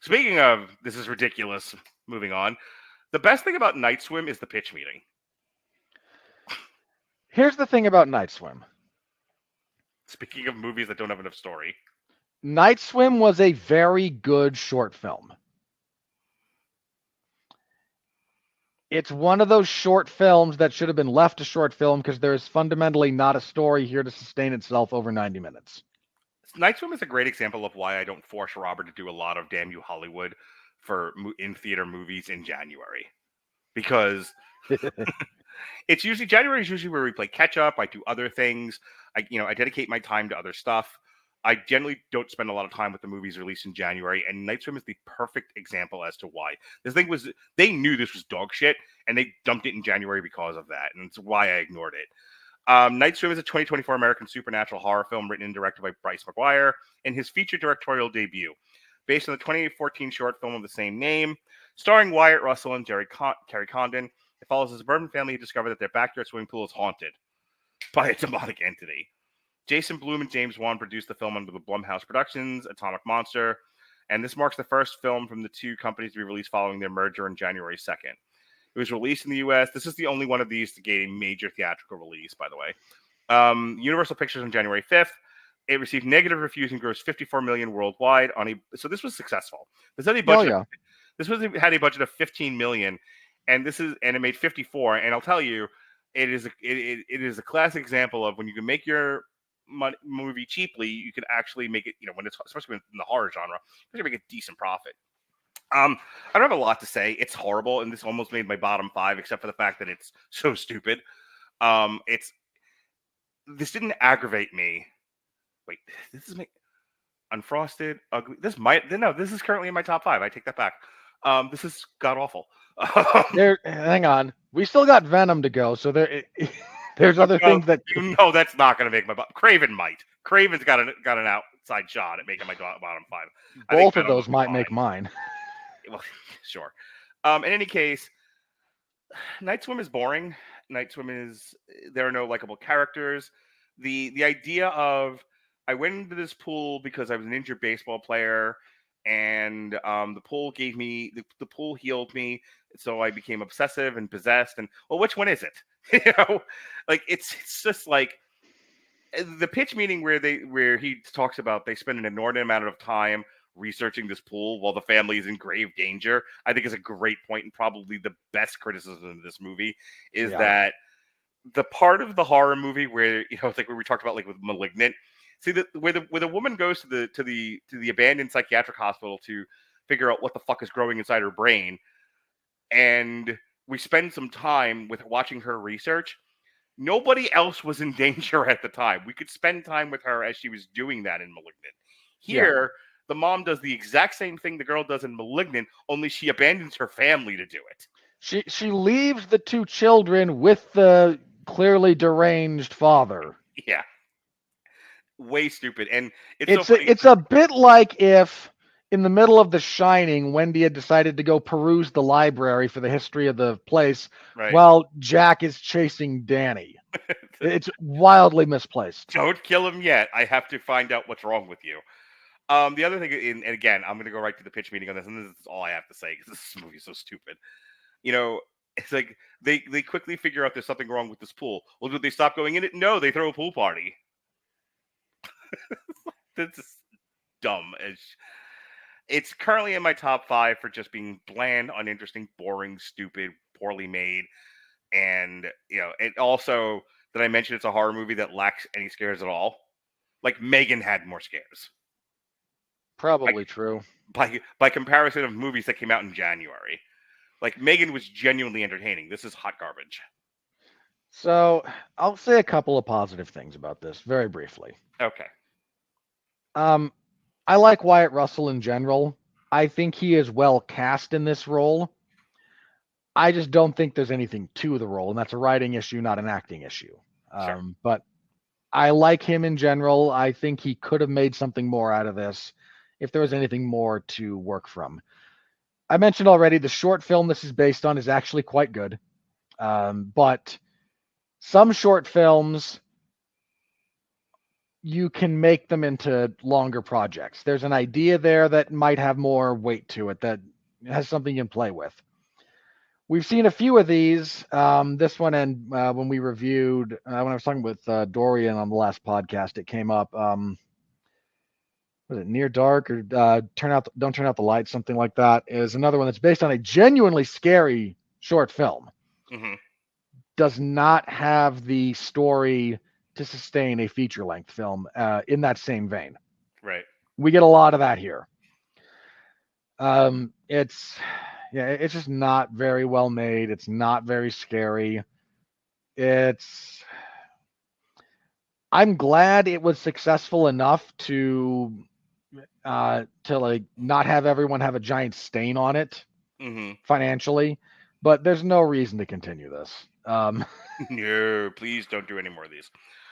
Speaking of, this is ridiculous. Moving on. The best thing about Night Swim is the pitch meeting. Here's the thing about Night Swim. Speaking of movies that don't have enough story. Night Swim was a very good short film. It's one of those short films that should have been left a short film because there is fundamentally not a story here to sustain itself over 90 minutes. Night Swim is a great example of why I don't force Robert to do a lot of Damn You Hollywood for in-theater movies in January. Because it's usually, January is usually where we play catch-up, I do other things, I dedicate my time to other stuff. I generally don't spend a lot of time with the movies released in January, and Night Swim is the perfect example as to why. This thing was, they knew this was dog shit, and they dumped it in January because of that, and it's why I ignored it. Night Swim is a 2024 American supernatural horror film written and directed by Bryce McGuire in his feature directorial debut, based on the 2014 short film of the same name, starring Wyatt Russell and Carrie Condon. It follows a suburban family who discover that their backyard swimming pool is haunted by a demonic entity. Jason Blum and James Wan produced the film under the Blumhouse Productions, Atomic Monster, and this marks the first film from the two companies to be released following their merger on January 2nd. It was released in the U.S. This is the only one of these to gain a major theatrical release, by the way. Universal Pictures on January 5th. It received negative reviews and grossed $54 million worldwide. So this was successful. This had a budget. This had a budget of $15 million, and it made 54. And I'll tell you, it is a classic example of when you can make your movie cheaply, you can actually make it. When it's especially in the horror genre, you can make a decent profit. I don't have a lot to say. It's horrible, and this almost made my bottom 5, except for the fact that it's so stupid. This didn't aggravate me. Wait, this is unfrosted, ugly. This is currently in my top 5. I take that back. This is god awful. Hang on, we still got Venom to go, so there's other things that that's not going to make my bottom. Craven might. Craven's got an outside shot at making my bottom 5. Both of those might make mine. Well, sure. In any case, Night Swim is boring. There are no likable characters. The idea of I went into this pool because I was an injured baseball player, and the pool gave me the pool healed me, so I became obsessive and possessed. And well, which one is it? It's just like the pitch meeting where he talks about they spend an inordinate amount of time researching this pool while the family is in grave danger, I think is a great point, and probably the best criticism of this movie is that the part of the horror movie where it's like where we talked about like with Malignant. See where the woman goes to the abandoned psychiatric hospital to figure out what the fuck is growing inside her brain, and we spend some time with watching her research. Nobody else was in danger at the time. We could spend time with her as she was doing that in Malignant. Here, the mom does the exact same thing the girl does in Malignant, only she abandons her family to do it. She leaves the two children with the clearly deranged father. Yeah. Way stupid. And it's a bit like if in the middle of The Shining, Wendy had decided to go peruse the library for the history of the place while Jack is chasing Danny. It's wildly misplaced. Don't kill him yet. I have to find out what's wrong with you. The other thing, and again, I'm going to go right to the pitch meeting on this, and this is all I have to say because this movie is so stupid. It's like they quickly figure out there's something wrong with this pool. Well, do they stop going in it? No, they throw a pool party. That's just dumb. It's currently in my top 5 for just being bland, uninteresting, boring, stupid, poorly made, and it also that I mentioned it's a horror movie that lacks any scares at all. Like Megan had more scares. Probably true. By comparison of movies that came out in January. Like Megan was genuinely entertaining. This is hot garbage. So I'll say a couple of positive things about this very briefly. Okay. I like Wyatt Russell in general. I think he is well cast in this role. I just don't think there's anything to the role, and that's a writing issue, not an acting issue. Sure. But I like him in general. I think he could have made something more out of this if there was anything more to work from. I mentioned already the short film this is based on is actually quite good. But some short films you can make them into longer projects. There's an idea there that might have more weight to it, that has something you can play with. We've seen a few of these. This one, and when we reviewed, when I was talking with Dorian on the last podcast, it came up. Was it Near Dark or Don't Turn Out the Lights? Something like that is another one that's based on a genuinely scary short film. Mm-hmm. Does not have the story to sustain a feature length film in that same vein. Right. We get a lot of that here. It's just not very well made. It's not very scary. I'm glad it was successful enough to like not have everyone have a giant stain on it financially, but there's no reason to continue this. No, please don't do any more of these.